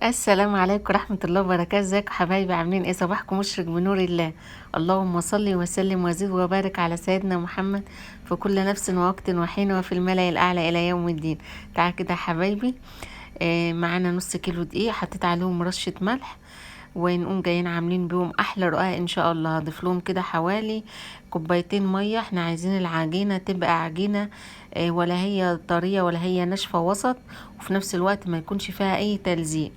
السلام عليكم ورحمة الله وبركاته. ازيكم حبايبي؟ عاملين ايه؟ صباحكم مشرق بنور الله. اللهم صل وسلم وزد وبارك على سيدنا محمد في كل نفس ووقت وحين وفي الملأ الأعلى إلى يوم الدين. تعال كده يا حبايبي. معانا نص كيلو دقيق، حطيت عليهم رشة ملح، ونقوم جايين عاملين بيهم احلى رقاق ان شاء الله. هضيف لهم كده حوالي كوبايتين ميه. احنا عايزين العجينه تبقى عجينه ولا هي طريه ولا هي ناشفه، وسط، وفي نفس الوقت ما يكونش فيها اي تلزيق.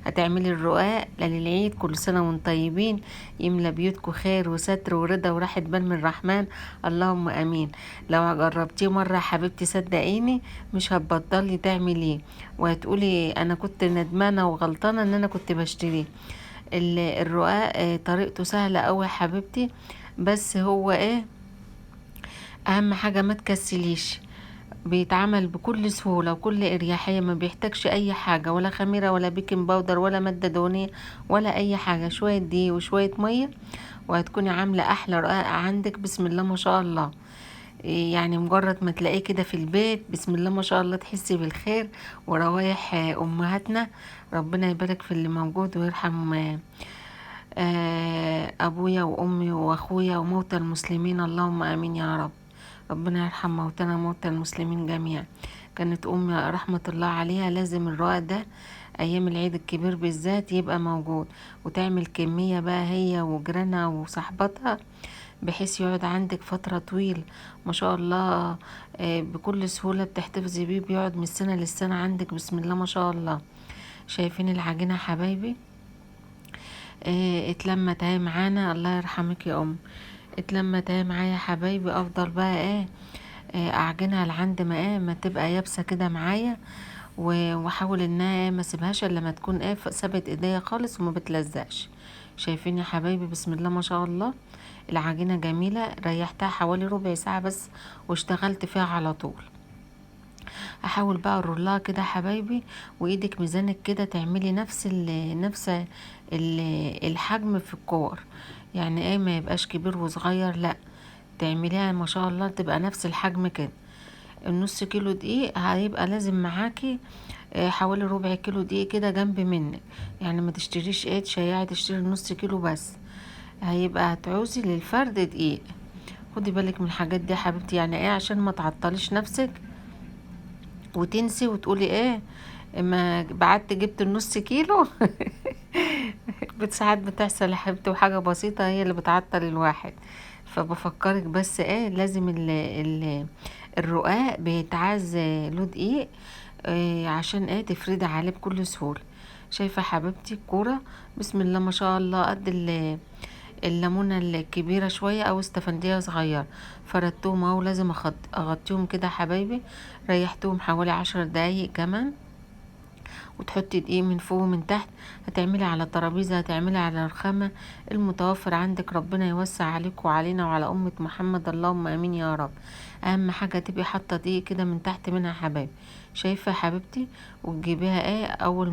هتعملي الرقاق للعيد. كل سنه وانتم طيبين، يملى بيوتكم خير وستر ورضا وراحه بال من الرحمن، اللهم امين. لو جربتيه مره يا حبيبتي صدقيني مش هتبطلي تعمليه، وهتقولي انا كنت ندمانه وغلطانه ان انا كنت بشتريه. الرقاق طريقته سهلة اوي يا حبيبتي، بس هو ايه، اهم حاجة ما تكسليش. بيتعمل بكل سهولة وكل اريحية، ما بيحتاجش اي حاجة، ولا خميرة ولا بيكنج باودر ولا مادة دهنية ولا اي حاجة. شوية دقيق وشوية مية، وهتكوني عاملة احلى رقاق عندك. بسم الله ما شاء الله. يعني مجرد ما تلاقيه كده في البيت، بسم الله ما شاء الله، تحسي بالخير وروايح امهاتنا. ربنا يبارك في اللي موجود ويرحم ابويا وامي واخويا وموتى المسلمين، اللهم امين يا رب. ربنا يرحم موتانا موتى المسلمين جميعا. كانت امي رحمة الله عليها لازم الرقاق ده ايام العيد الكبير بالذات يبقى موجود، وتعمل كمية بقى هي وجيرانها وصحباتها، بحيث يقعد عندك فترة طويلة ما شاء الله. بكل سهولة بتحتفظي بيه، بيقعد من السنة للسنة عندك، بسم الله ما شاء الله. شايفين العجينة يا حبايبي؟ اتلمت اهي معانا، الله يرحمك يا ام. اتلمت اهي معايا يا حبايبي. افضل بقى اعجنها لعند ما ما تبقى يابسه كده معايا، واحاول انها ما اسيبهاش الا لما تكون سابت ايديا خالص وما بتلزقش. شايفين يا حبايبي؟ بسم الله ما شاء الله. العجينه جميله، ريحتها حوالي ربع ساعه بس واشتغلت فيها على طول. احاول بقى الرولاه كده حبايبي، وايدك ميزانك كده، تعملي نفس الحجم في الكور. يعني ما يبقاش كبير وصغير، لا، تعمليها ما شاء الله تبقى نفس الحجم كده. النص كيلو دقيق هيبقى لازم معاكي حوالي ربع كيلو دقيق كده جنب منك. يعني ما تشتريش تشيعي، تشتري نص كيلو بس. هيبقى هتعوزي للفرد دقيق. خدي بالك من الحاجات دي يا حبيبتي، يعني عشان ما تعطليش نفسك وتنسي وتقولي ما بعدت جبت النص كيلو. ساعات بتحصل يا حبيبتي، وحاجة بسيطة هي اللي بتعطل الواحد. فبفكرك بس لازم الرقاق بيتعاز له دقيق عشان تفردي عليه بكل سهولة. شايفة حبيبتي الكورة؟ بسم الله ما شاء الله، قد الليمونة الكبيرة شوية او استفندية صغيرة. فردتهم اهو، لازم اغطيهم كده حبايبي. ريحتهم حوالي 10 دقايق كمان، وتحطي دقيق من فوق ومن تحت. هتعملي على ترابيزة، هتعملي على رخامة، المتوفر عندك. ربنا يوسع عليك وعلينا وعلى أمة محمد، اللهم امين يا رب. اهم حاجة تبقي حاطة دقيق كده من تحت منها يا حبايبي. شايفة يا حبيبتي؟ وتجيبيها اول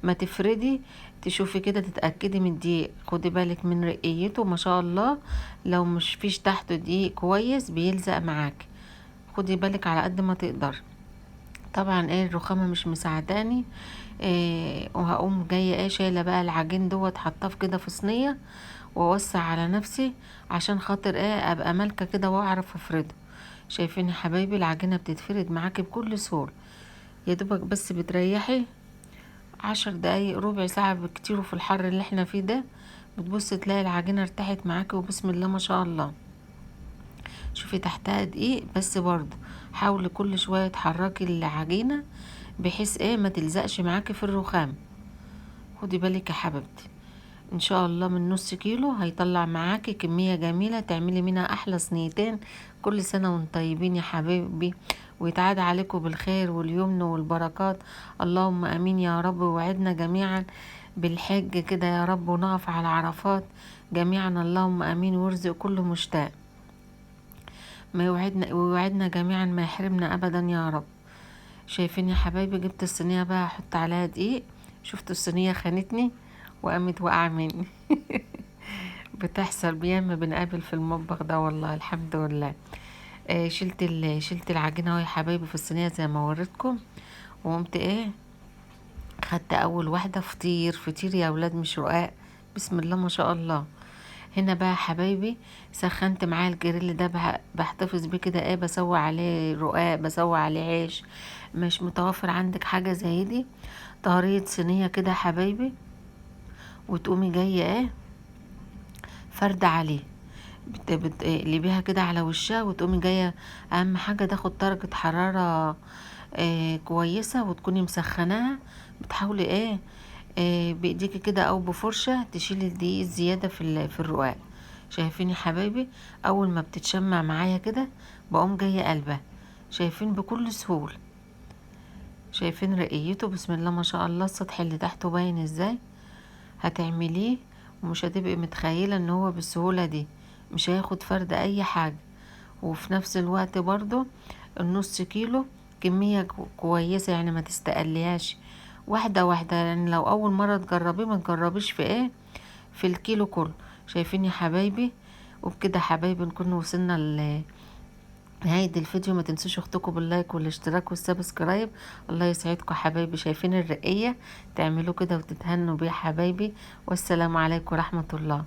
ما تفردي، تشوفي كده، تتأكدي من الدقيق. خدي بالك من رقيته ما شاء الله. لو مش فيش تحته دقيق كويس بيلزق معاك، خدي بالك على قد ما تقدر. طبعا الرخامة مش مساعداني. وهقوم جاية شايلة بقى العجين دوت، حطاه كده في صينية، واوسع على نفسي عشان خاطر ابقى مالكة كده واعرف افرده. شايفين يا حبايبي؟ العجينة بتتفرد معاكي بكل سهولة. يا دوبك بس بتريحي 10 دقايق ربع ساعة بكتير، في الحر اللي احنا فيه ده بتبص تلاقي العجينة ارتاحت معاكي، وبسم الله ما شاء الله. شوفي تحتها دقيق بس برضو، حاولي كل شوية تحركي العجينة بحيث ما تلزقش معاكي في الرخام. خدي بالك يا حبيبتي، ان شاء الله من نص كيلو هيطلع معاكي كمية جميلة تعملي منها احلى صينيتين. كل سنة وانتم طيبين يا حبيبي، ويتعاد عليكم بالخير واليمن والبركات، اللهم امين يا رب. ووعدنا جميعا بالحج كده يا رب، ونقف على عرفات جميعا، اللهم امين. ويرزق كل مشتاق، ما يوعدنا ويوعدنا جميعا، ما يحرمنا ابدا يا رب. شايفين يا حبايبي؟ جبت الصينية بقى احط عليها دقيق. شفتوا الصينية خانتني وقامت واقعة مني. بتحصل بياما بنقابل في المطبخ ده، والله الحمد لله. شلت العجينة اهو يا حبايبي في الصينية زي ما وريتكم، وقمت خدت اول واحدة فطير فطير يا اولاد، مش رقاق. بسم الله ما شاء الله. هنا بقى حبايبي سخنت معاه الجريل ده، بحتفظ بيه كده، ايه، بسوي عليه رقاق، بسوي عليه عيش. مش متوفر عندك حاجة زي دي، طهرية صينية كده حبايبي، وتقومي جاية ايه فردة عليه، بتقلبيها كده على وشها، وتقومي جاية. اهم حاجة تاخد درجة حرارة كويسة، وتكوني مسخناها. بتحاولي بايديكي كده او بفرشة تشيلي الدقيق الزيادة في الرقاق. شايفين يا حبايبي؟ اول ما بتتشمع معايا كده بقوم جاية قلبة. شايفين بكل سهولة؟ شايفين رقيته؟ بسم الله ما شاء الله. السطح اللي تحته باين ازاي. هتعمليه ومش هتبقي متخيلة ان هو بالسهولة دي، مش هياخد فرد اي حاجة. وفي نفس الوقت برضو النص كيلو كمية كويسة، يعني ما تستقليهاش، واحدة واحدة. يعني لو اول مرة تجربيه ما تجربيش في الكيلو كله. شايفين يا حبايبي؟ وبكده حبايبي نكون وصلنا نهاية الفيديو. ما تنسوش اختكم باللايك والاشتراك والسبسكرايب. الله يسعدكم حبايبي. شايفين الرقية؟ تعملوا كده وتتهنوا بيها حبايبي. والسلام عليكم ورحمة الله.